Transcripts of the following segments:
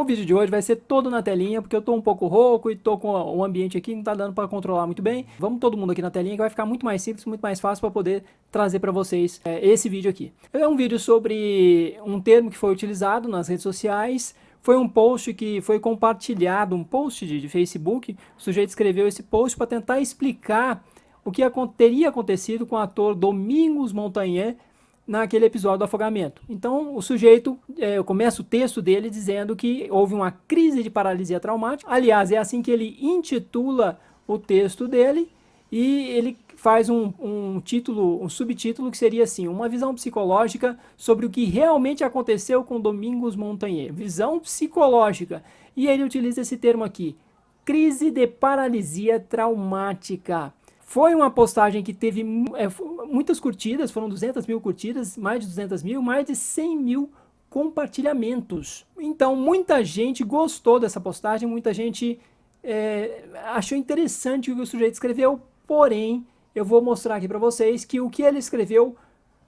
O vídeo de hoje vai ser todo na telinha, porque eu tô um pouco rouco e tô com o ambiente aqui, não tá dando para controlar muito bem. Vamos todo mundo aqui na telinha, que vai ficar muito mais simples, muito mais fácil para poder trazer para vocês esse vídeo aqui. É um vídeo sobre um termo que foi utilizado nas redes sociais. Foi um post que foi compartilhado, um post de Facebook. O sujeito escreveu esse post para tentar explicar o que teria acontecido com o ator Domingos Montanhet naquele episódio do afogamento. Então o sujeito começa o texto dele dizendo que houve uma crise de paralisia traumática. Aliás, é assim que ele intitula o texto dele, e ele faz um subtítulo que seria assim: uma visão psicológica sobre o que realmente aconteceu com Domingos Montanhet. Visão psicológica. E ele utiliza esse termo aqui: crise de paralisia traumática. Foi uma postagem que teve muitas curtidas, foram 200 mil curtidas, mais de 200 mil, mais de 100 mil compartilhamentos. Então muita gente gostou dessa postagem, muita gente achou interessante o que o sujeito escreveu, porém eu vou mostrar aqui para vocês que o que ele escreveu,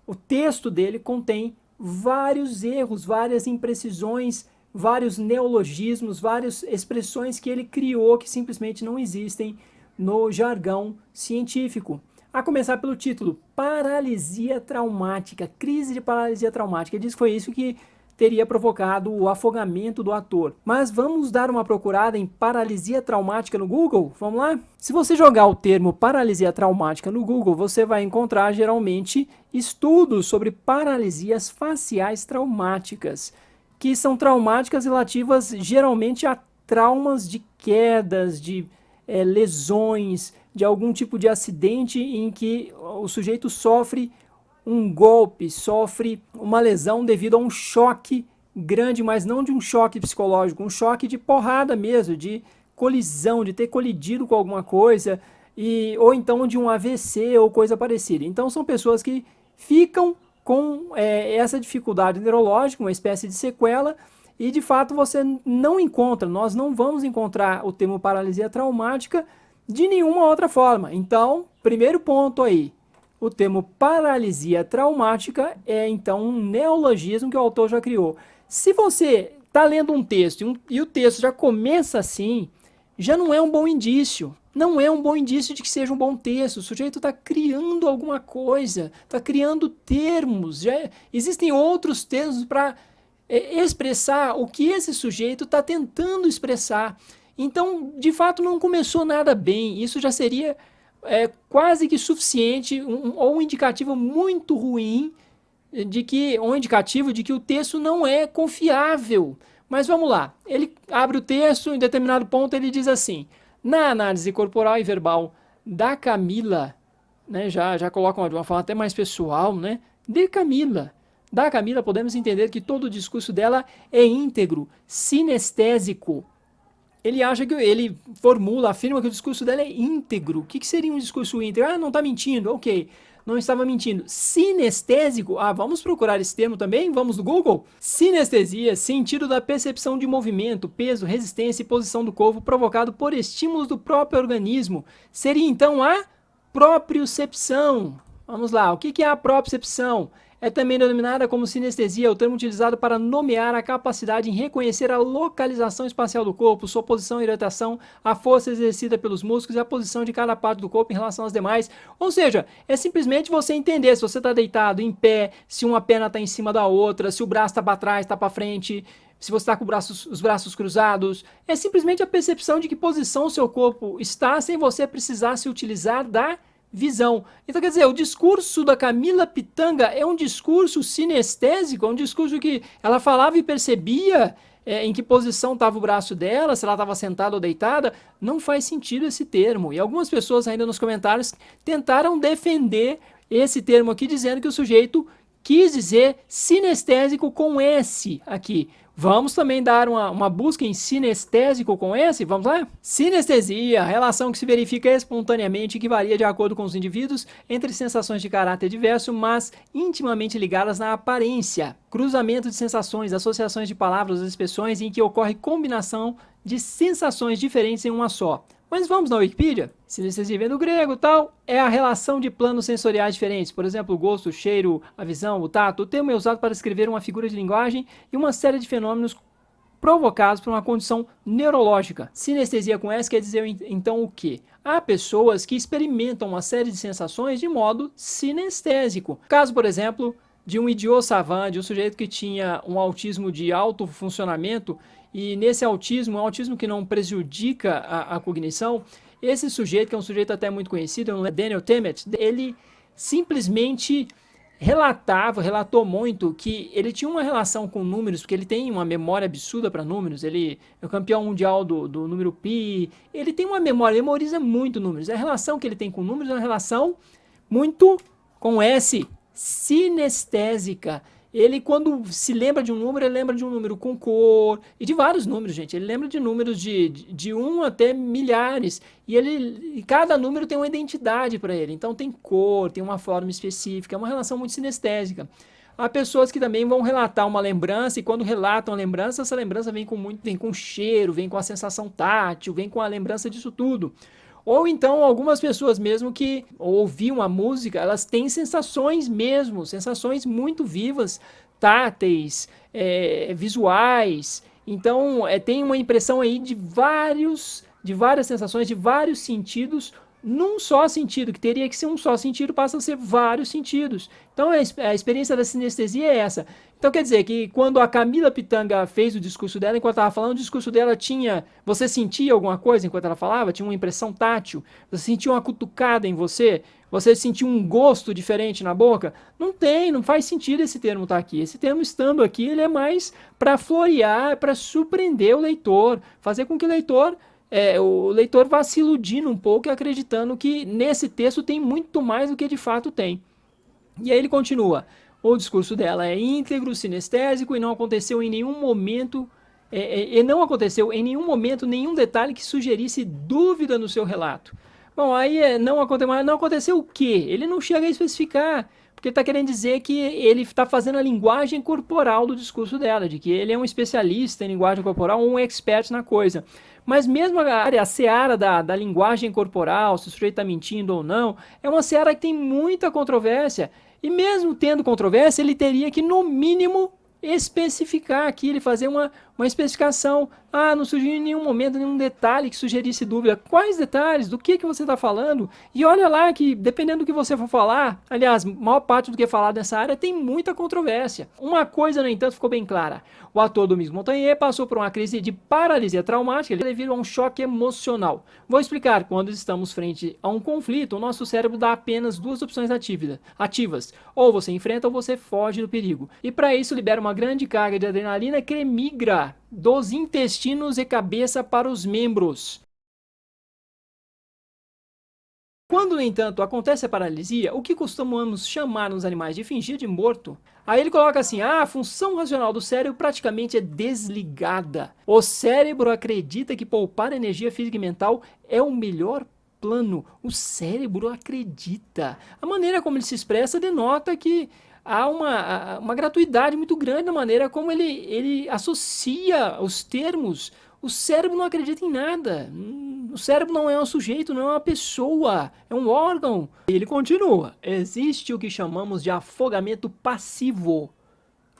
o texto dele contém vários erros, várias imprecisões, vários neologismos, várias expressões que ele criou que simplesmente não existem no jargão científico. A começar pelo título: paralisia traumática, crise de paralisia traumática. Ele diz que foi isso que teria provocado o afogamento do ator. Mas vamos dar uma procurada em paralisia traumática no Google? Vamos lá? Se você jogar o termo paralisia traumática no Google, você vai encontrar geralmente estudos sobre paralisias faciais traumáticas, que são traumáticas relativas geralmente a traumas de quedas, de lesões, de algum tipo de acidente em que o sujeito sofre um golpe, sofre uma lesão devido a um choque grande, mas não de um choque psicológico, um choque de porrada mesmo, de colisão, de ter colidido com alguma coisa, ou então de um AVC ou coisa parecida. Então são pessoas que ficam com essa dificuldade neurológica, uma espécie de sequela. E de fato nós não vamos encontrar o termo paralisia traumática de nenhuma outra forma. Então, primeiro ponto aí, o termo paralisia traumática é então um neologismo que o autor já criou. Se você está lendo um texto e o texto já começa assim, já não é um bom indício. Não é um bom indício de que seja um bom texto. O sujeito está criando alguma coisa, está criando termos. Já existem outros termos para expressar o que esse sujeito está tentando expressar. Então, de fato, não começou nada bem. Isso já seria quase que suficiente, ou um indicativo muito ruim, um indicativo de que o texto não é confiável. Mas vamos lá. Ele abre o texto, em determinado ponto ele diz assim: na análise corporal e verbal da Camila, né, já coloca de uma forma até mais pessoal, né, de Camila. Da Camila, podemos entender que todo o discurso dela é íntegro, sinestésico. Ele afirma que o discurso dela é íntegro. O que seria um discurso íntegro? Ah, não está mentindo, ok. Não estava mentindo. Sinestésico? Ah, vamos procurar esse termo também? Vamos no Google? Sinestesia, sentido da percepção de movimento, peso, resistência e posição do corpo provocado por estímulos do próprio organismo. Seria então a propriocepção. Vamos lá, o que é a propriocepção? É também denominada como sinestesia, o termo utilizado para nomear a capacidade em reconhecer a localização espacial do corpo, sua posição e orientação, a força exercida pelos músculos e a posição de cada parte do corpo em relação às demais. Ou seja, é simplesmente você entender se você está deitado, em pé, se uma perna está em cima da outra, se o braço está para trás, está para frente, se você está com os braços cruzados. É simplesmente a percepção de que posição o seu corpo está, sem você precisar se utilizar da visão. Então, quer dizer, o discurso da Camila Pitanga é um discurso sinestésico, é um discurso que ela falava e percebia em que posição estava o braço dela, se ela estava sentada ou deitada. Não faz sentido esse termo. E algumas pessoas ainda nos comentários tentaram defender esse termo aqui, dizendo que o sujeito quis dizer sinestésico com S aqui. Vamos também dar uma busca em sinestésico com S, vamos lá? Sinestesia, relação que se verifica espontaneamente e que varia de acordo com os indivíduos entre sensações de caráter diverso, mas intimamente ligadas na aparência. Cruzamento de sensações, associações de palavras ou expressões em que ocorre combinação de sensações diferentes em uma só. Mas vamos na Wikipedia? Sinestesia vem do grego, tal, é a relação de planos sensoriais diferentes, por exemplo, o gosto, o cheiro, a visão, o tato. O termo é usado para descrever uma figura de linguagem e uma série de fenômenos provocados por uma condição neurológica. Sinestesia com S quer dizer então o quê? Há pessoas que experimentam uma série de sensações de modo sinestésico. Caso, por exemplo, de um idiot savant, de um sujeito que tinha um autismo de alto funcionamento, e nesse autismo, um autismo que não prejudica a cognição, esse sujeito, que é um sujeito até muito conhecido, Daniel Tammet, ele simplesmente relatou muito que ele tinha uma relação com números, porque ele tem uma memória absurda para números, ele é o campeão mundial do número pi, ele tem uma memória, ele memoriza muito números. A relação que ele tem com números é uma relação muito, com S, sinestésica. Ele, quando se lembra de um número, ele lembra de um número com cor, e de vários números, gente. Ele lembra de números de 1 até milhares, e cada número tem uma identidade para ele. Então tem cor, tem uma forma específica, é uma relação muito sinestésica. Há pessoas que também vão relatar uma lembrança, e quando relatam a lembrança, essa lembrança vem com cheiro, vem com a sensação tátil, vem com a lembrança disso tudo. Ou então algumas pessoas mesmo que ouviam a música, elas têm sensações mesmo, sensações muito vivas, táteis, visuais. Então tem uma impressão aí de várias sensações, de vários sentidos, num só sentido, que teria que ser um só sentido, passa a ser vários sentidos. Então a experiência da sinestesia é essa. Então quer dizer que quando a Camila Pitanga fez o discurso dela, enquanto estava falando, o discurso dela tinha... Você sentia alguma coisa enquanto ela falava? Tinha uma impressão tátil? Você sentia uma cutucada em você? Você sentiu um gosto diferente na boca? Não tem, não faz sentido esse termo estar aqui. Esse termo estando aqui, ele é mais para florear, para surpreender o leitor, fazer com que o leitor vá se iludindo um pouco e acreditando que nesse texto tem muito mais do que de fato tem. E aí ele continua. O discurso dela é íntegro, sinestésico e não aconteceu em nenhum momento, nenhum detalhe que sugerisse dúvida no seu relato. Bom, aí não aconteceu o quê? Ele não chega a especificar, porque ele está querendo dizer que ele está fazendo a linguagem corporal do discurso dela, de que ele é um especialista em linguagem corporal, um expert na coisa. Mas mesmo a seara da linguagem corporal, se o sujeito está mentindo ou não, é uma seara que tem muita controvérsia. E mesmo tendo controvérsia, ele teria que, no mínimo, especificar aqui, ele fazer uma especificação. Ah, não surgiu em nenhum momento nenhum detalhe que sugerisse dúvida. Quais detalhes? Do que você está falando? E olha lá que, dependendo do que você for falar, aliás, maior parte do que é falado nessa área tem muita controvérsia. Uma coisa, no entanto, ficou bem clara. O ator Domingos Montanher passou por uma crise de paralisia traumática devido a um choque emocional. Vou explicar. Quando estamos frente a um conflito, o nosso cérebro dá apenas duas opções ativas. Ou você enfrenta ou você foge do perigo. E para isso libera uma grande carga de adrenalina que migra dos intestinos e cabeça para os membros. Quando, no entanto, acontece a paralisia, o que costumamos chamar nos animais de fingir de morto, aí ele coloca assim, a função racional do cérebro praticamente é desligada. O cérebro acredita que poupar energia física e mental é o melhor plano. O cérebro acredita. A maneira como ele se expressa denota que há uma gratuidade muito grande na maneira como ele associa os termos. O cérebro não acredita em nada. O cérebro não é um sujeito, não é uma pessoa, é um órgão. E ele continua. Existe o que chamamos de afogamento passivo.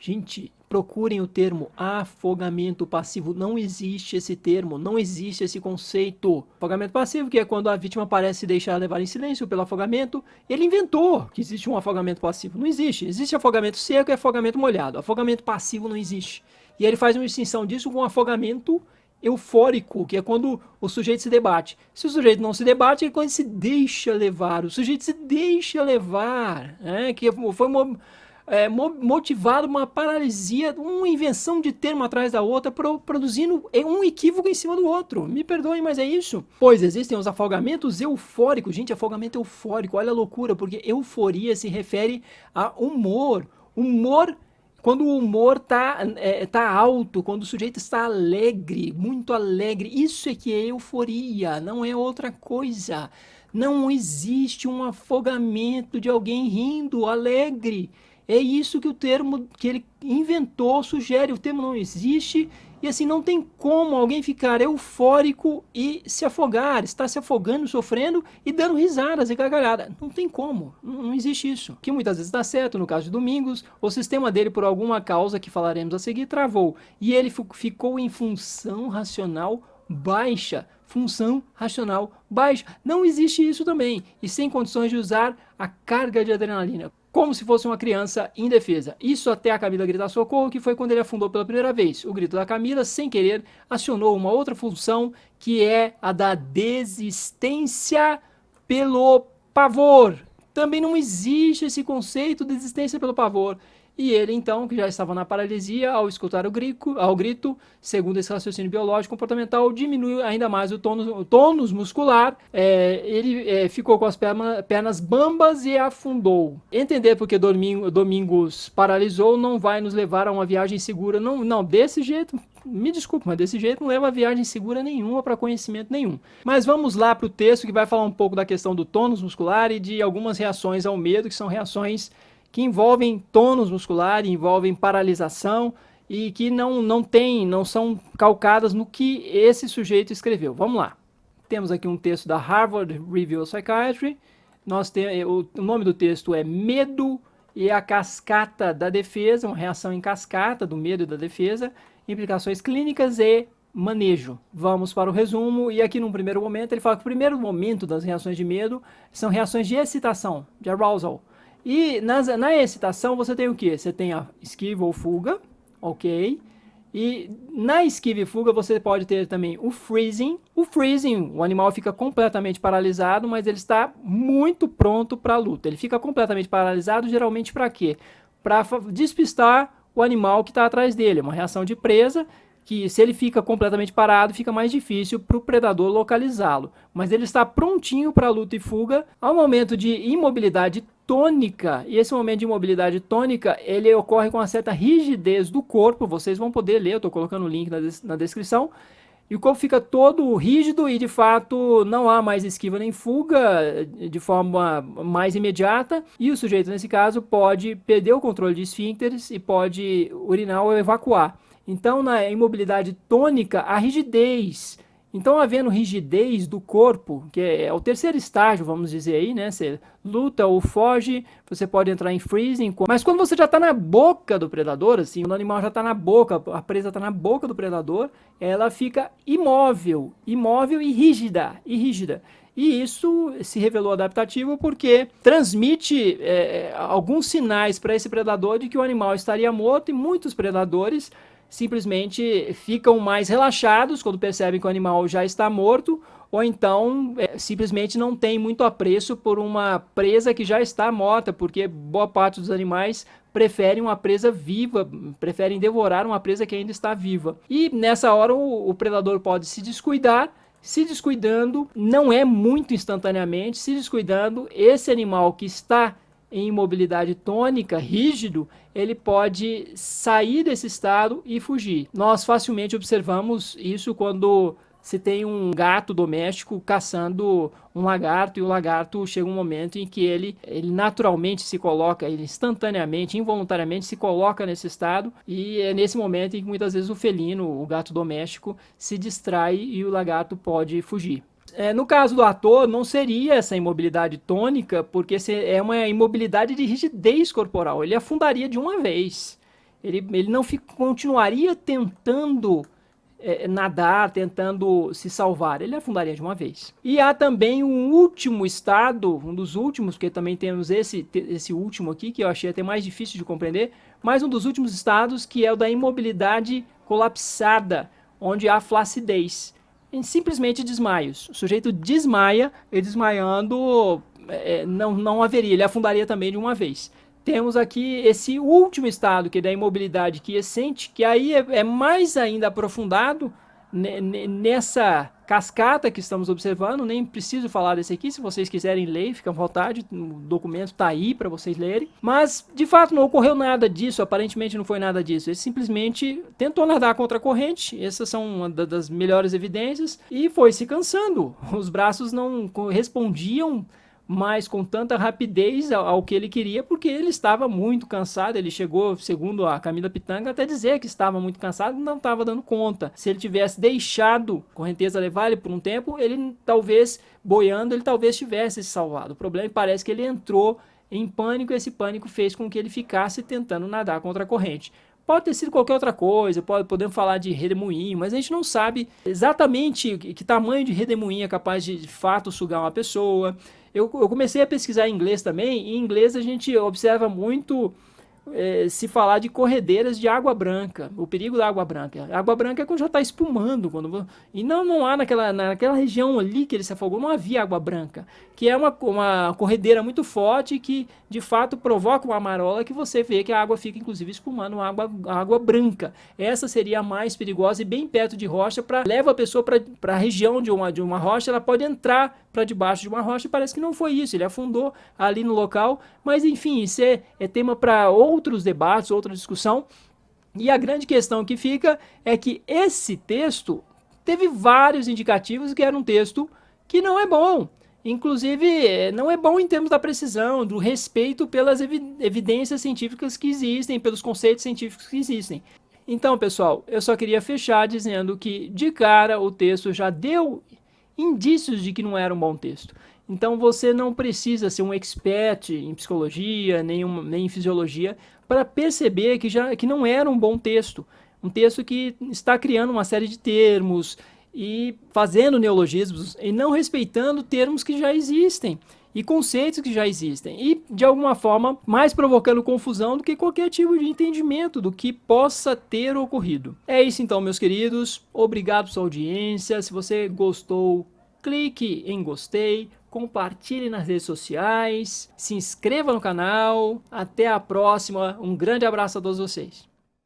Gente, procurem o termo afogamento passivo. Não existe esse termo, não existe esse conceito. Afogamento passivo, que é quando a vítima parece se deixar levar em silêncio pelo afogamento. Ele inventou que existe um afogamento passivo. Não existe. Existe afogamento seco e afogamento molhado. Afogamento passivo não existe. E ele faz uma distinção disso com afogamento eufórico, que é quando o sujeito se debate. Se o sujeito não se debate, é quando ele se deixa levar. O sujeito se deixa levar, que foi motivado uma paralisia, uma invenção de termo atrás da outra, produzindo um equívoco em cima do outro. Me perdoem, mas é isso. Pois existem os afogamentos eufóricos. Gente, afogamento eufórico, olha a loucura, porque euforia se refere a humor. Quando o humor tá alto, quando o sujeito está alegre, muito alegre, isso é que é euforia, não é outra coisa. Não existe um afogamento de alguém rindo, alegre. É isso que o termo que ele inventou sugere. O termo não existe E assim, não tem como alguém ficar eufórico e se afogar, estar se afogando, sofrendo e dando risadas e gargalhada. Não tem como, não existe isso. Que muitas vezes dá certo, no caso de Domingos, o sistema dele, por alguma causa que falaremos a seguir, travou. E ele ficou em função racional baixa. Função racional baixa. Não existe isso também. E sem condições de usar a carga de adrenalina, como se fosse uma criança indefesa. Isso até a Camila gritar socorro, que foi quando ele afundou pela primeira vez. O grito da Camila, sem querer, acionou uma outra função, que é a da desistência pelo pavor. Também não existe esse conceito de desistência pelo pavor. E ele, então, que já estava na paralisia, ao escutar o grito, segundo esse raciocínio biológico comportamental, diminuiu ainda mais o tônus muscular, ele ficou com as pernas bambas e afundou. Entender porque Domingos paralisou não vai nos levar a uma viagem segura, não, desse jeito, me desculpe, mas desse jeito não leva a viagem segura nenhuma para conhecimento nenhum. Mas vamos lá para o texto que vai falar um pouco da questão do tônus muscular e de algumas reações ao medo, que são reações que envolvem tônus muscular, envolvem paralisação e que não são calcadas no que esse sujeito escreveu. Vamos lá. Temos aqui um texto da Harvard Review of Psychiatry. O nome do texto é Medo e a Cascata da Defesa, uma reação em cascata do medo e da defesa, implicações clínicas e manejo. Vamos para o resumo, e aqui num primeiro momento ele fala que o primeiro momento das reações de medo são reações de excitação, de arousal. E na excitação você tem o que? Você tem a esquiva ou fuga, ok? E na esquiva e fuga você pode ter também o freezing. O freezing, o animal fica completamente paralisado, mas ele está muito pronto para a luta. Ele fica completamente paralisado geralmente para quê? Para despistar o animal que está atrás dele. É uma reação de presa, que se ele fica completamente parado, fica mais difícil para o predador localizá-lo. Mas ele está prontinho para luta e fuga. Ao momento de imobilidade tônica, e esse momento de imobilidade tônica, ele ocorre com uma certa rigidez do corpo, vocês vão poder ler, eu estou colocando o link na descrição, e o corpo fica todo rígido e de fato não há mais esquiva nem fuga de forma mais imediata, e o sujeito nesse caso pode perder o controle de esfíncteres e pode urinar ou evacuar. Então, na imobilidade tônica, a rigidez. Então, havendo rigidez do corpo, que é o terceiro estágio, vamos dizer aí, né? Você luta ou foge, você pode entrar em freezing. Mas quando você já está na boca do predador, assim, o animal já está na boca, a presa está na boca do predador, ela fica imóvel e rígida. E isso se revelou adaptativo porque transmite alguns sinais para esse predador de que o animal estaria morto, e muitos predadores simplesmente ficam mais relaxados quando percebem que o animal já está morto, ou então simplesmente não tem muito apreço por uma presa que já está morta, porque boa parte dos animais preferem uma presa viva, preferem devorar uma presa que ainda está viva. E nessa hora o predador pode se descuidar. Se descuidando, não é muito instantaneamente, se descuidando, esse animal que está em imobilidade tônica, rígido, ele pode sair desse estado e fugir. Nós facilmente observamos isso quando se tem um gato doméstico caçando um lagarto, e o lagarto chega um momento em que ele naturalmente se coloca, ele instantaneamente, involuntariamente se coloca nesse estado, e é nesse momento em que muitas vezes o felino, o gato doméstico, se distrai e o lagarto pode fugir. No caso do ator, não seria essa imobilidade tônica, porque é uma imobilidade de rigidez corporal. Ele afundaria de uma vez. Ele não continuaria tentando nadar, tentando se salvar. Ele afundaria de uma vez. E há também um último estado, um dos últimos, porque também temos esse último aqui, que eu achei até mais difícil de compreender, mas um dos últimos estados, que é o da imobilidade colapsada, onde há flacidez. Simplesmente desmaios. O sujeito desmaia, e desmaiando não haveria, ele afundaria também de uma vez. Temos aqui esse último estado, que é da imobilidade quiescente, que aí é mais ainda aprofundado nessa cascata que estamos observando. Nem preciso falar desse aqui, se vocês quiserem ler, fica à vontade, o documento está aí para vocês lerem. Mas, de fato, não ocorreu nada disso, aparentemente não foi nada disso. Ele simplesmente tentou nadar contra a corrente, essas são uma das melhores evidências, e foi se cansando. Os braços não respondiam mais com tanta rapidez ao que ele queria, porque ele estava muito cansado. Ele chegou, segundo a Camila Pitanga, até dizer que estava muito cansado e não estava dando conta. Se ele tivesse deixado a correnteza levar ele por um tempo, ele talvez, boiando, ele talvez tivesse se salvado. O problema parece que ele entrou em pânico, e esse pânico fez com que ele ficasse tentando nadar contra a corrente. Pode ter sido qualquer outra coisa, podemos falar de redemoinho, mas a gente não sabe exatamente que tamanho de redemoinho é capaz de fato sugar uma pessoa. Eu comecei a pesquisar em inglês também, e em inglês a gente observa muito se falar de corredeiras de água branca, o perigo da água branca. A água branca é quando já está espumando, e não há naquela região ali que ele se afogou, não havia água branca, que é uma corredeira muito forte que de fato provoca uma marola que você vê que a água fica inclusive espumando, água branca. Essa seria a mais perigosa e bem perto de rocha, leva a pessoa para a região de uma rocha, ela pode entrar para debaixo de uma rocha, e parece que não foi isso, ele afundou ali no local, mas enfim, isso é tema para outros debates, outra discussão. E a grande questão que fica é que esse texto teve vários indicativos que era um texto que não é bom. Inclusive, não é bom em termos da precisão, do respeito pelas evidências científicas que existem, pelos conceitos científicos que existem. Então, pessoal, eu só queria fechar dizendo que, de cara, o texto já deu indícios de que não era um bom texto. Então você não precisa ser um expert em psicologia, nem em fisiologia, para perceber que não era um bom texto. Um texto que está criando uma série de termos e fazendo neologismos e não respeitando termos que já existem e conceitos que já existem, e de alguma forma mais provocando confusão do que qualquer tipo de entendimento do que possa ter ocorrido. É isso então, meus queridos, obrigado pela sua audiência. Se você gostou, clique em gostei, compartilhe nas redes sociais, se inscreva no canal. Até a próxima, um grande abraço a todos vocês.